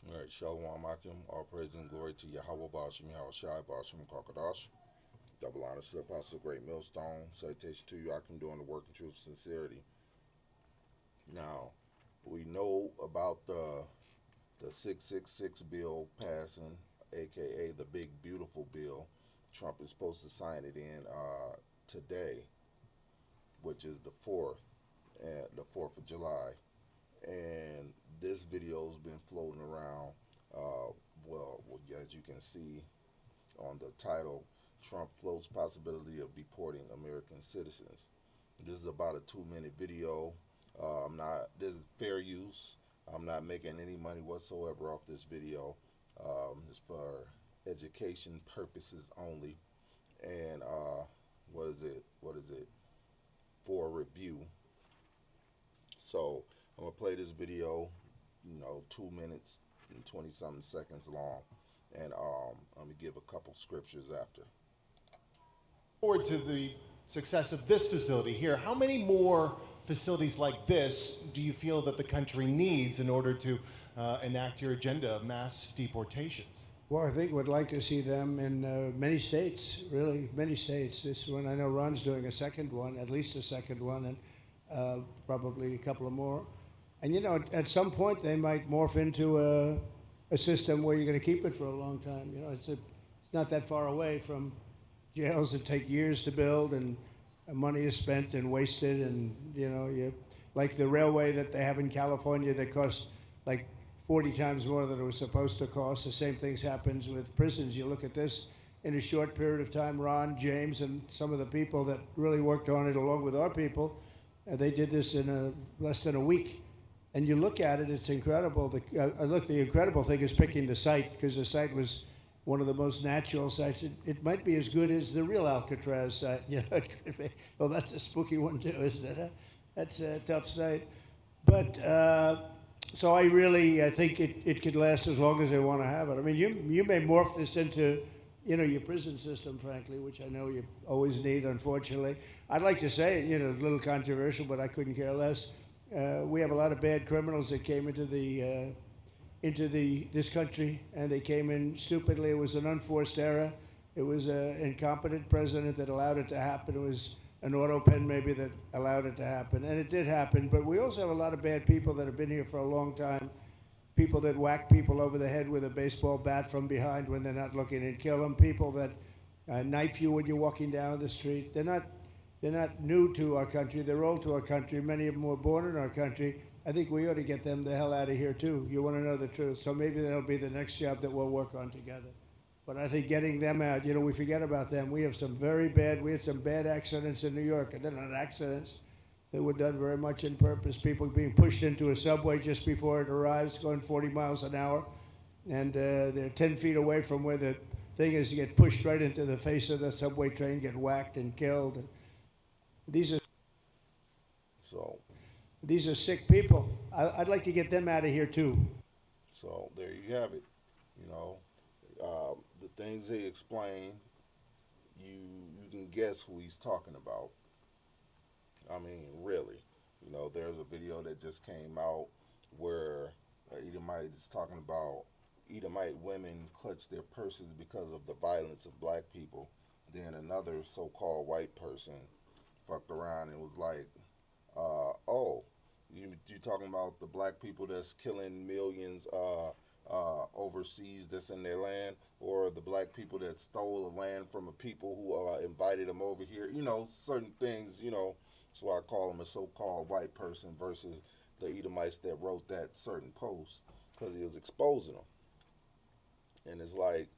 All right, Shalom Akim, all praise and glory to Yahweh Bashim Yahweh Shai Bashim Kakadash. Double honor to the Apostle Great Millstone. Citation to you, Akim, doing the work in truth and sincerity. Now, we know about the 666 bill passing, aka the Big Beautiful Bill. Trump is supposed to sign it in today, which is the 4th of July. And this video has been floating around. Well, as you can see on the title, Trump floats possibility of deporting American citizens. This is about a 2-minute video. I'm not. This is fair use. I'm not making any money whatsoever off this video. It's for education purposes only. And what is it? What is it? For review. So I'm gonna play this video. 2 minutes and 20 something seconds long, and I'm gonna give a couple scriptures after. Forward to the success of this facility here. How many more facilities like this do you feel that the country needs in order to enact your agenda of mass deportations? Well, I think we'd like to see them in many states, really, many states. This one, I know Ron's doing a second one, at least a second one, and probably a couple of more. And at some point they might morph into a system where you're going to keep it for a long time. It's not that far away from jails that take years to build, and money is spent and wasted, and like the railway that they have in California that costs like 40 times more than it was supposed to cost. The same things happens with prisons. You look at this in a short period of time. Ron, James, and some of the people that really worked on it along with our people, they did this in less than a week. And you look at it, it's incredible. The incredible thing is picking the site, because the site was one of the most natural sites. It might be as good as the real Alcatraz site. Well, that's a spooky one too, isn't it? Huh? That's a tough site. But so I think it could last as long as they want to have it. I mean, you may morph this into your prison system, frankly, which I know you always need, unfortunately. I'd like to say, a little controversial, but I couldn't care less. We have a lot of bad criminals that came into this country, and they came in stupidly. It was an unforced error. It was an incompetent president that allowed it to happen. It was an auto pen maybe that allowed it to happen, and it did happen. But we also have a lot of bad people that have been here for a long time. People that whack people over the head with a baseball bat from behind when they're not looking and kill them. People that knife you when you're walking down the street. They're not new to our country. They're old to our country. Many of them were born in our country. I think we ought to get them the hell out of here, too. You want to know the truth. So maybe that'll be the next job that we'll work on together. But I think getting them out, we forget about them. We had some bad accidents in New York. And they're not accidents. They were done very much in purpose. People being pushed into a subway just before it arrives, going 40 miles an hour. And they're 10 feet away from where the thing is. You get pushed right into the face of the subway train, get whacked and killed. These are So, these are sick people. I'd like to get them out of here too. so there you have it. The things they explain, you can guess who he's talking about. I mean, really. There's a video that just came out where Edomite is talking about Edomite women clutch their purses because of the violence of black people. Then another so-called white person fucked around and was like, oh, you talking about the black people that's killing millions overseas that's in their land, or the black people that stole the land from a people who invited them over here? Certain things, so I call him a so-called white person versus the Edomites that wrote that certain post, because he was exposing them. And it's like,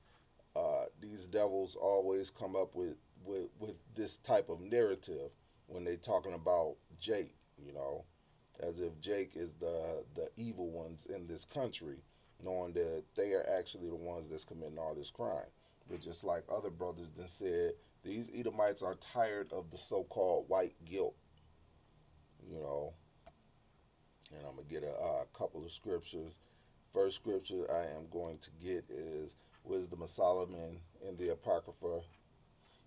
these devils always come up with this type of narrative when they talking about Jake, as if Jake is the evil ones in this country, knowing that they are actually the ones that's committing all this crime. But just like other brothers then said, these Edomites are tired of the so-called white guilt, and I'm going to get a couple of scriptures. First scripture I am going to get is Wisdom of Solomon in the Apocrypha,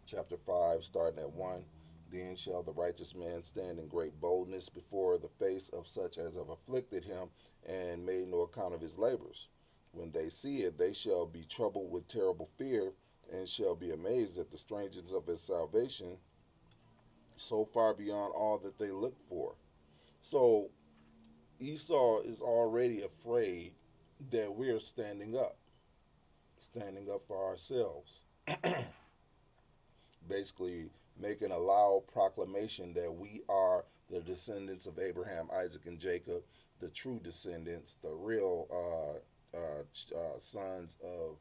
chapter 5, starting at 1. Then shall the righteous man stand in great boldness before the face of such as have afflicted him and made no account of his labors. When they see it, they shall be troubled with terrible fear, and shall be amazed at the strangeness of his salvation, so far beyond all that they look for. So Esau is already afraid that we're standing up for ourselves, basically making a loud proclamation that we are the descendants of Abraham, Isaac, and Jacob, the true descendants, the real sons of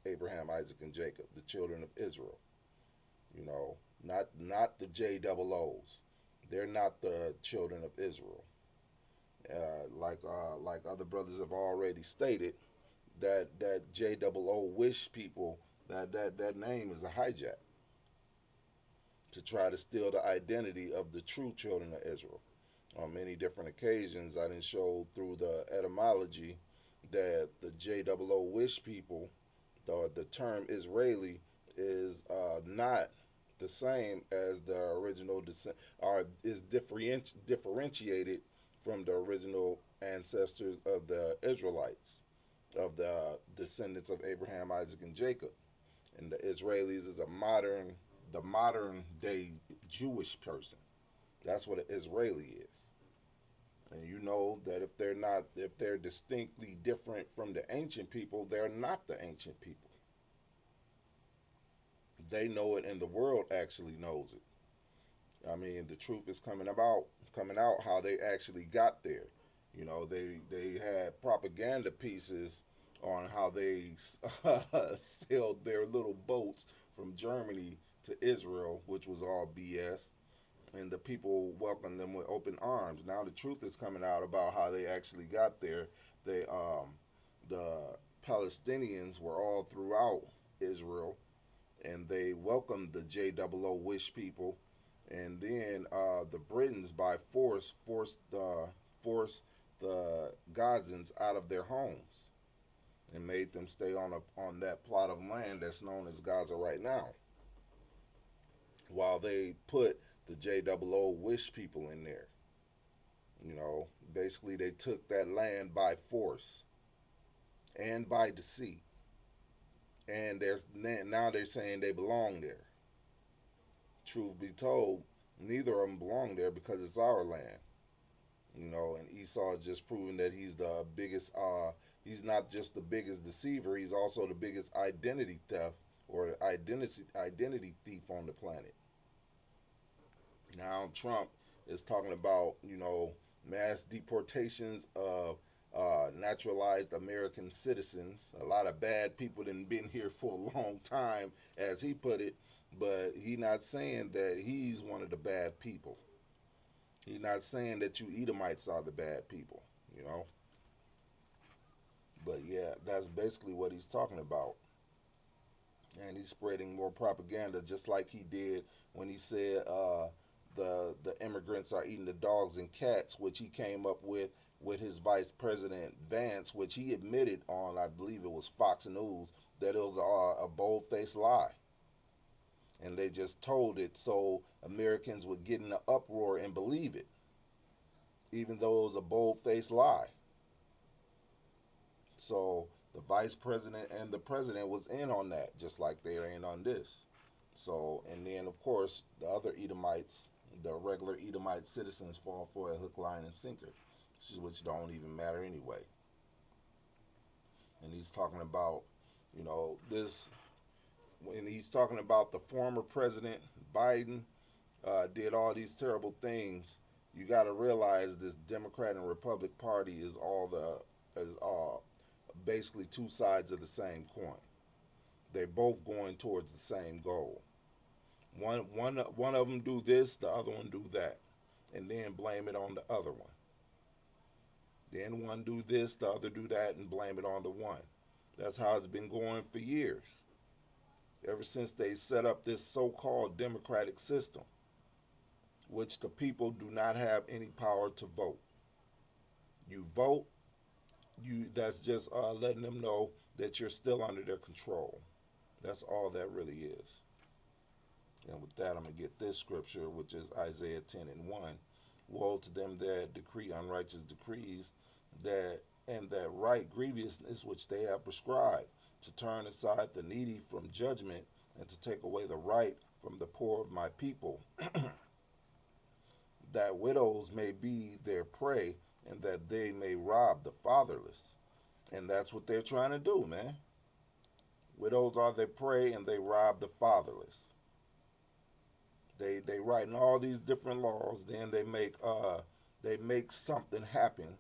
Abraham, Isaac, and Jacob, the children of Israel. You know, not the J double O's. They're not the children of Israel. Like other brothers have already stated, that J double O wish people, that name is a hijack to try to steal the identity of the true children of Israel. On many different occasions, I didn't show through the etymology that the J double O wish people, the term Israeli, is not the same as the original descent, or is differentiated from the original ancestors of the Israelites, of the descendants of Abraham, Isaac, and Jacob. And the Israelis is the modern day Jewish person. That's what an Israeli is. And you know that if they're distinctly different from the ancient people, they're not the ancient people. They know it, and the world actually knows it. I mean, the truth is coming out how they actually got there. You know, they had propaganda pieces on how they sailed their little boats from Germany to Israel, which was all BS, and the people welcomed them with open arms. Now the truth is coming out about how they actually got there. The Palestinians were all throughout Israel, and they welcomed the JOO Wish people, and then the Britons by forced the Gazans out of their homes and made them stay on that plot of land that's known as Gaza right now, while they put the JOO Wish people in there. You know, basically they took that land by force and by deceit, and now they're saying they belong there. Truth be told, neither of them belong there because it's our land. You know, and Esau is just proving that he's the biggest. He's not just the biggest deceiver; he's also the biggest identity theft or identity thief on the planet. Now Trump is talking about, mass deportations of naturalized American citizens. A lot of bad people that have been here for a long time, as he put it, but he not saying that he's one of the bad people. He's not saying that you Edomites are the bad people, you know. But yeah, that's basically what he's talking about. And he's spreading more propaganda, just like he did when he said the immigrants are eating the dogs and cats, which he came up with his vice president Vance, which he admitted on, I believe it was Fox News, that it was a bold-faced lie, and they just told it so Americans would get in an uproar and believe it, even though it was a bold-faced lie. So the vice president and the president was in on that, just like they're in on this. So, and then of course the other Edomites, the regular Edomite citizens, fall for a hook, line, and sinker, which don't even matter anyway. And he's talking about, this when he's talking about the former president Biden did all these terrible things. You got to realize this Democrat and Republican Party is basically two sides of the same coin. They're both going towards the same goal. One of them do this, the other one do that, and then blame it on the other one. Then one do this, the other do that, and blame it on the one. That's how it's been going for years, ever since they set up this so-called democratic system, which the people do not have any power to vote. You vote, that's just letting them know that you're still under their control. That's all that really is. And with that, I'm going to get this scripture, which is Isaiah 10:1. Woe to them that decree unrighteous decrees, that and that right grievousness which they have prescribed, to turn aside the needy from judgment, and to take away the right from the poor of my people, that widows may be their prey, and that they may rob the fatherless. And that's what they're trying to do, man. Widows are their prey, and they rob the fatherless. They writing all these different laws, then they make something happen,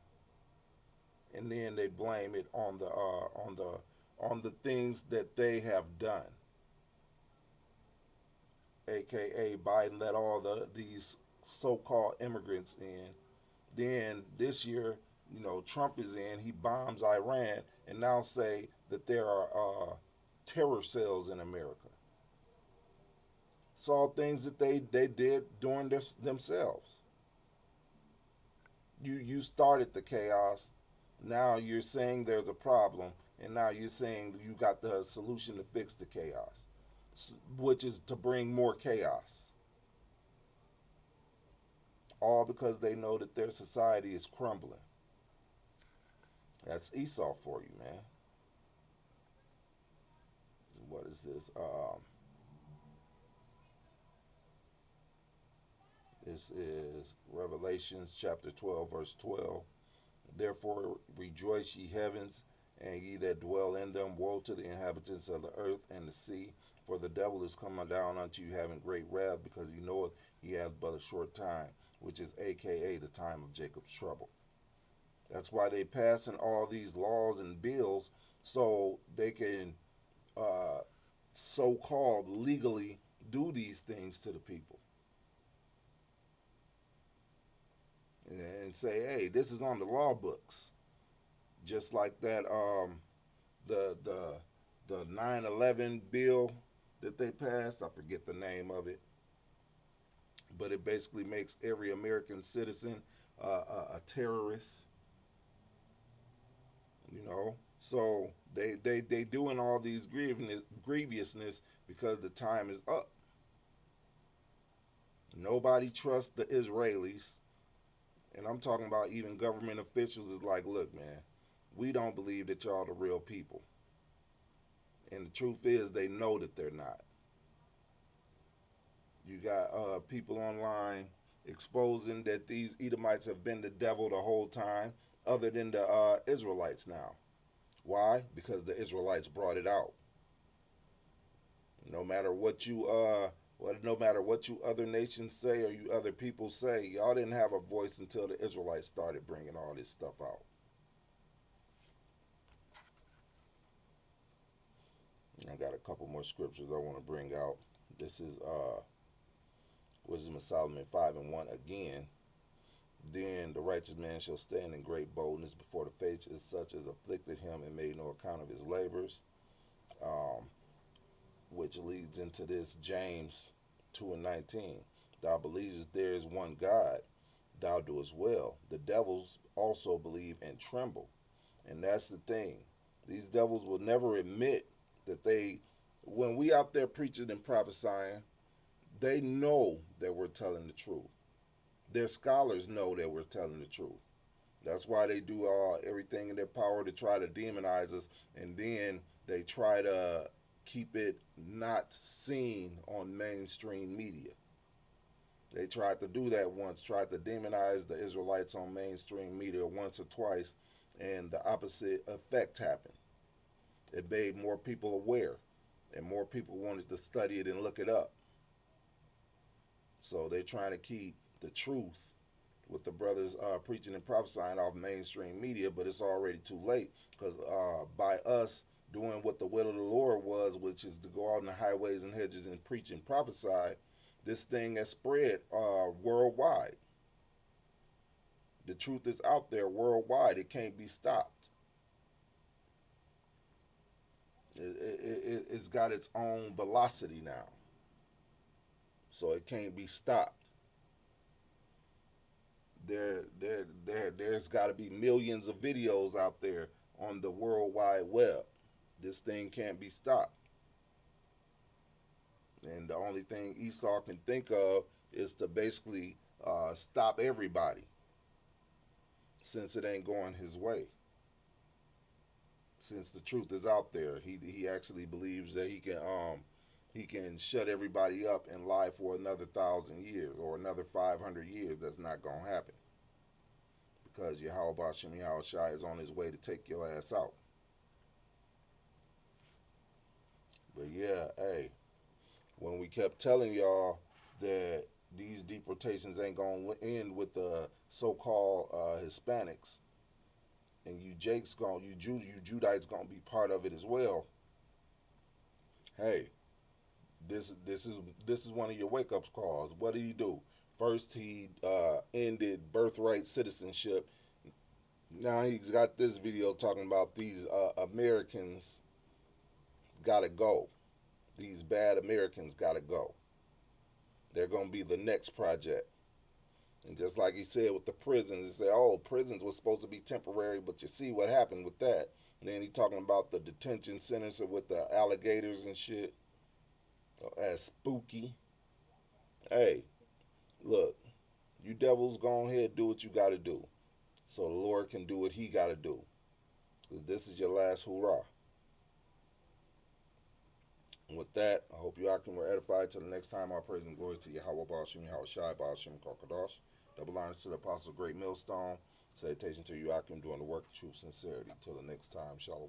and then they blame it on the things that they have done. AKA Biden let all these so-called immigrants in. Then this year, Trump is in. He bombs Iran, and now say that there are terror cells in America. It's all things that they did during this themselves. You started the chaos. Now you're saying there's a problem, and now you're saying you got the solution to fix the chaos, which is to bring more chaos. All because they know that their society is crumbling. That's Esau for you, man. What is this? This is Revelations chapter 12, verse 12. Therefore rejoice, ye heavens, and ye that dwell in them. Woe to the inhabitants of the earth and the sea, for the devil is coming down unto you, having great wrath, because he knoweth he hath but a short time, which is AKA the time of Jacob's trouble. That's why they passing all these laws and bills, so they can so-called legally do these things to the people. And say, hey, this is on the law books. Just like that the 9/11 bill that they passed, I forget the name of it, but it basically makes every American citizen a terrorist. So they doing all these grievousness because the time is up. Nobody trusts the Israelis, and I'm talking about even government officials is like, look, man, we don't believe that y'all the real people. And the truth is, they know that they're not. You got people online exposing that these Edomites have been the devil the whole time, other than the Israelites now. Why? Because the Israelites brought it out. No matter what you other nations say or you other people say, y'all didn't have a voice until the Israelites started bringing all this stuff out. I got a couple more scriptures I want to bring out. This is Wisdom of Solomon 5:1 again. Then the righteous man shall stand in great boldness before the face of such as afflicted him and made no account of his labors. Which leads into this James 2:19. Thou believest there is one God, thou doest well. The devils also believe and tremble. And that's the thing. These devils will never admit that when we out there preaching and prophesying, they know that we're telling the truth. Their scholars know that we're telling the truth. That's why they do everything in their power to try to demonize us, and then they try to keep it not seen on mainstream media. They tried to do that once, tried to demonize the Israelites on mainstream media once or twice, and the opposite effect happened. It made more people aware, and more people wanted to study it and look it up. So they're trying to keep the truth with the brothers preaching and prophesying off mainstream media, but it's already too late, because by us doing what the will of the Lord was, which is to go out in the highways and hedges and preach and prophesy, this thing has spread worldwide. The truth is out there worldwide. It can't be stopped. It's got its own velocity now, so it can't be stopped. There's got to be millions of videos out there on the World Wide Web. This thing can't be stopped. And the only thing Esau can think of is to basically stop everybody, since it ain't going his way. since the truth is out there. He actually believes that he can shut everybody up and lie for another 1,000 years or another 500 years. That's not gonna happen because Yahweh Bashem Yahweh Shai is on his way to take your ass out. But yeah, hey, when we kept telling y'all that these deportations ain't gonna end with the so-called Hispanics, and you Jake's gonna you Judites gonna be part of it as well. Hey, this is one of your wake up calls. What did he do? First, he ended birthright citizenship. Now he's got this video talking about these Americans gotta go. These bad Americans gotta go. They're gonna be the next project. And just like he said with the prisons, he said, "Oh, prisons was supposed to be temporary, but you see what happened with that." And then he talking about the detention centers with the alligators and shit. As spooky. Hey, look, you devils, go ahead, do what you got to do, so the Lord can do what He got to do. Because this is your last hurrah. And with that, I hope you all can were edified. Till the next time, our praise and glory to Yahweh Ba'ashim, Yahweh Shai, Ba'ashim Kokadash. Double honors to the Apostle Great Millstone. Salutation to you, Akim, doing the work of true sincerity. Till the next time, Shalom.